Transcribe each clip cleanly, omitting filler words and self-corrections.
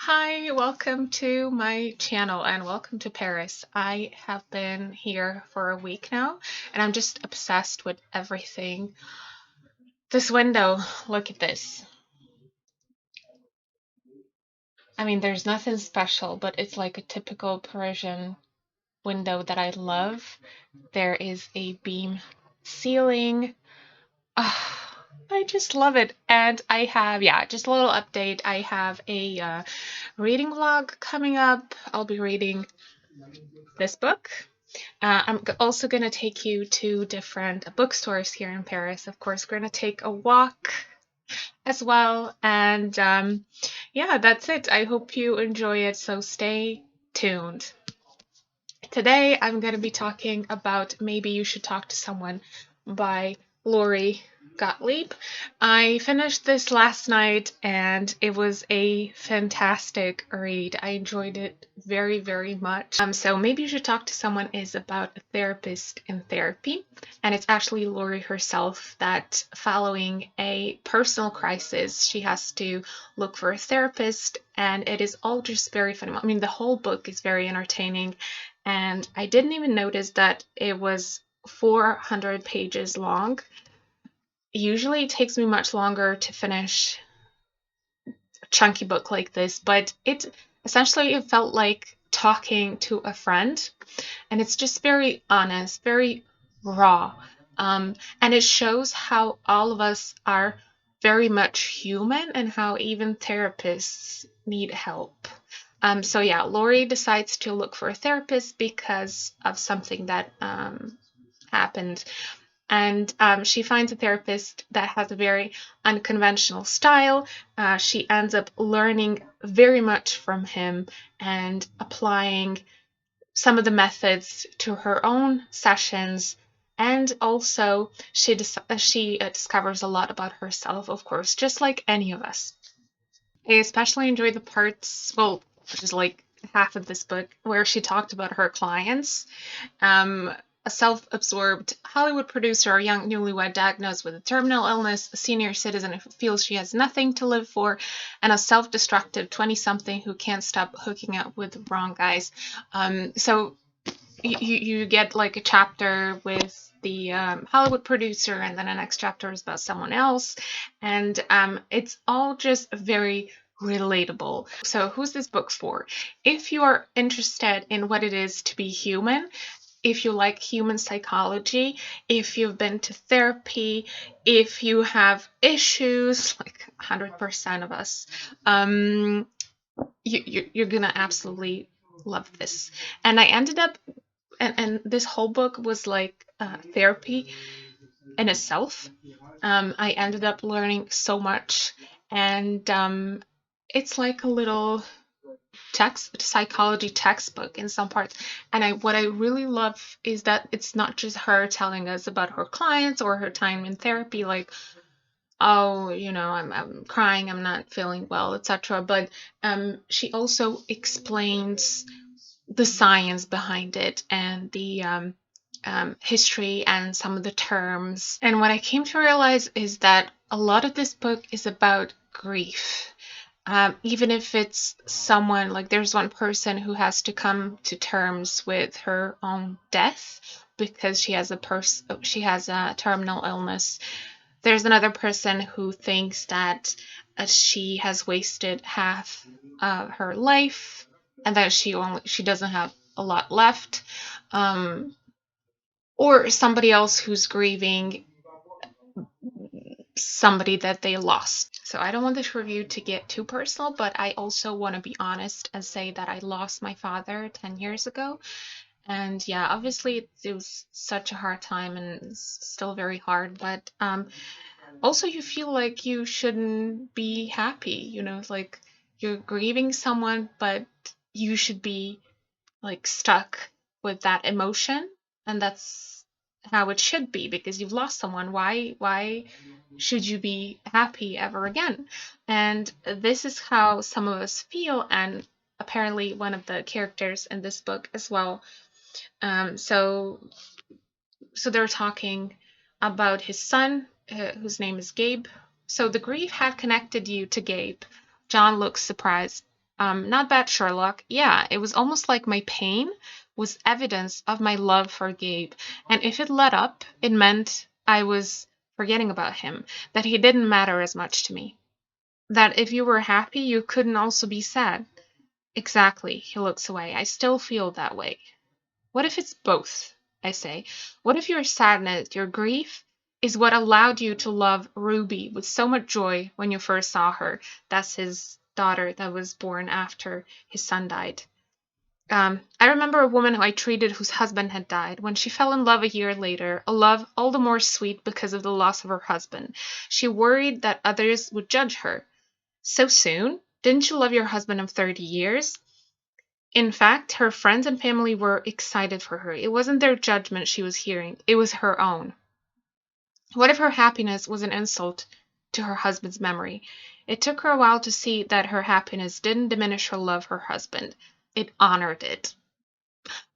Hi, welcome to my channel and welcome to Paris. I have been here for a week now and I'm just obsessed with everything. This window, look at this. I mean, there's nothing special, but it's like a typical Parisian window that I love. There is a beam ceiling. I just love it. And I have, yeah, just a little update. I have a reading vlog coming up. I'll be reading this book. I'm also going to take you to different bookstores here in Paris. Of course, we're going to take a walk as well. And yeah, that's it. I hope you enjoy it. So stay tuned. Today, I'm going to be talking about Maybe You Should Talk to Someone by Lori Gottlieb. I finished this last night and it was a fantastic read. I enjoyed it very, very much. So Maybe You Should Talk to Someone is about a therapist in therapy, and it's actually Lori herself that, following a personal crisis, she has to look for a therapist, and it is all just very funny. I mean, the whole book is very entertaining, and I didn't even notice that it was 400 pages long. Usually it takes me much longer to finish a chunky book like this, but it felt like talking to a friend, and it's just very honest, very raw. And it shows how all of us are very much human and how even therapists need help. So yeah, Lori decides to look for a therapist because of something that happened. And she finds a therapist that has a very unconventional style. She ends up learning very much from him and applying some of the methods to her own sessions. And also, she discovers a lot about herself, of course, just like any of us. I especially enjoy the parts, well, which is like half of this book, where she talked about her clients. A self-absorbed Hollywood producer, a young newlywed diagnosed with a terminal illness, a senior citizen who feels she has nothing to live for, and a self-destructive 20-something who can't stop hooking up with the wrong guys. So you get like a chapter with the Hollywood producer, and then the next chapter is about someone else, and it's all just very relatable. So who's this book for? If you are interested in what it is to be human, if you like human psychology, if you've been to therapy, if you have issues, like 100% of us, you're gonna absolutely love this. And I ended up, and this whole book was like therapy in itself. I ended up learning so much, and it's like a little psychology textbook in some parts. And what I really love is that it's not just her telling us about her clients or her time in therapy, like, oh, I'm crying, I'm not feeling well, etc. But she also explains the science behind it and the history and some of the terms. And what I came to realize is that a lot of this book is about grief. Even if it's someone, like there's one person who has to come to terms with her own death because she has a terminal illness. There's another person who thinks that she has wasted half of her life and that she doesn't have a lot left. Or somebody else who's grieving somebody that they lost. So I don't want this review to get too personal, but I also want to be honest and say that I lost my father 10 years ago. And yeah, obviously it was such a hard time and it's still very hard, but also you feel like you shouldn't be happy, it's like you're grieving someone, but you should be like stuck with that emotion, and that's how it should be because you've lost someone. Why should you be happy ever again? And this is how some of us feel, and apparently one of the characters in this book as well. So they're talking about his son, whose name is Gabe. So the grief had connected you to Gabe. John looks surprised. Not bad, Sherlock. Yeah, it was almost like my pain was evidence of my love for Gabe. And if it let up, it meant I was forgetting about him, that he didn't matter as much to me. That if you were happy, you couldn't also be sad. Exactly, he looks away. I still feel that way. What if it's both? I say. What if your sadness, your grief, is what allowed you to love Ruby with so much joy when you first saw her? That's his daughter that was born after his son died. I remember a woman who I treated whose husband had died. When she fell in love a year later, a love all the more sweet because of the loss of her husband, she worried that others would judge her. So soon? Didn't you love your husband of 30 years? In fact, her friends and family were excited for her. It wasn't their judgment she was hearing, it was her own. What if her happiness was an insult to her husband's memory? It took her a while to see that her happiness didn't diminish her love for her husband. It honored it.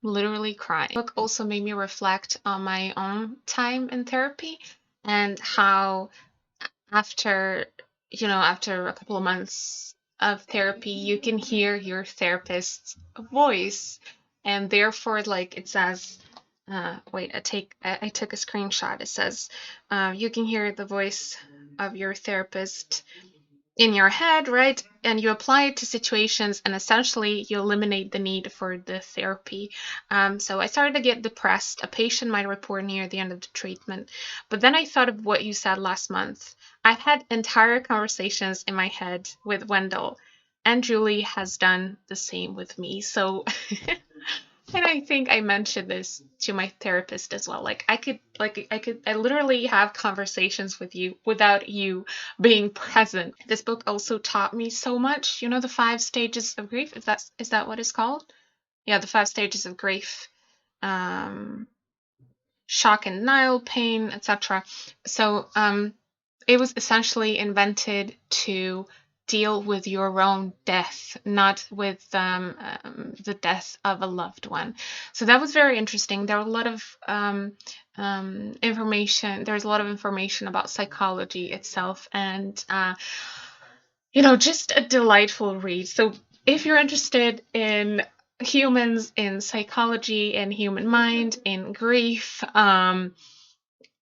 Literally crying. The book also made me reflect on my own time in therapy and how after after a couple of months of therapy, you can hear your therapist's voice, and therefore, like it says, wait, I took a screenshot. It says, you can hear the voice of your therapist in your head, right? And you apply it to situations, and essentially you eliminate the need for the therapy. So I started to get depressed. A patient might report near the end of the treatment. But then I thought of what you said last month. I've had entire conversations in my head with Wendell, and Julie has done the same with me. So and I think I mentioned this to my therapist as well. I literally have conversations with you without you being present. This book also taught me so much. You know, the 5 stages of grief. Is that what it's called? Yeah, the 5 stages of grief. Um, Shock and denial, pain, etc. So it was essentially invented to deal with your own death, not with the death of a loved one. So that was very interesting. There were a lot of information. There's a lot of information about psychology itself, and just a delightful read. So if you're interested in humans, in psychology, in human mind, in grief,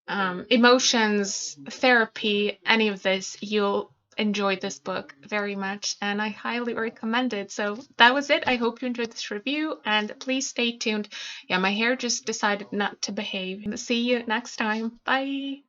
emotions, therapy, any of this, you'll enjoy this book very much, and I highly recommend it. So that was it. I hope you enjoyed this review, and please stay tuned. Yeah, my hair just decided not to behave. See you next time. Bye.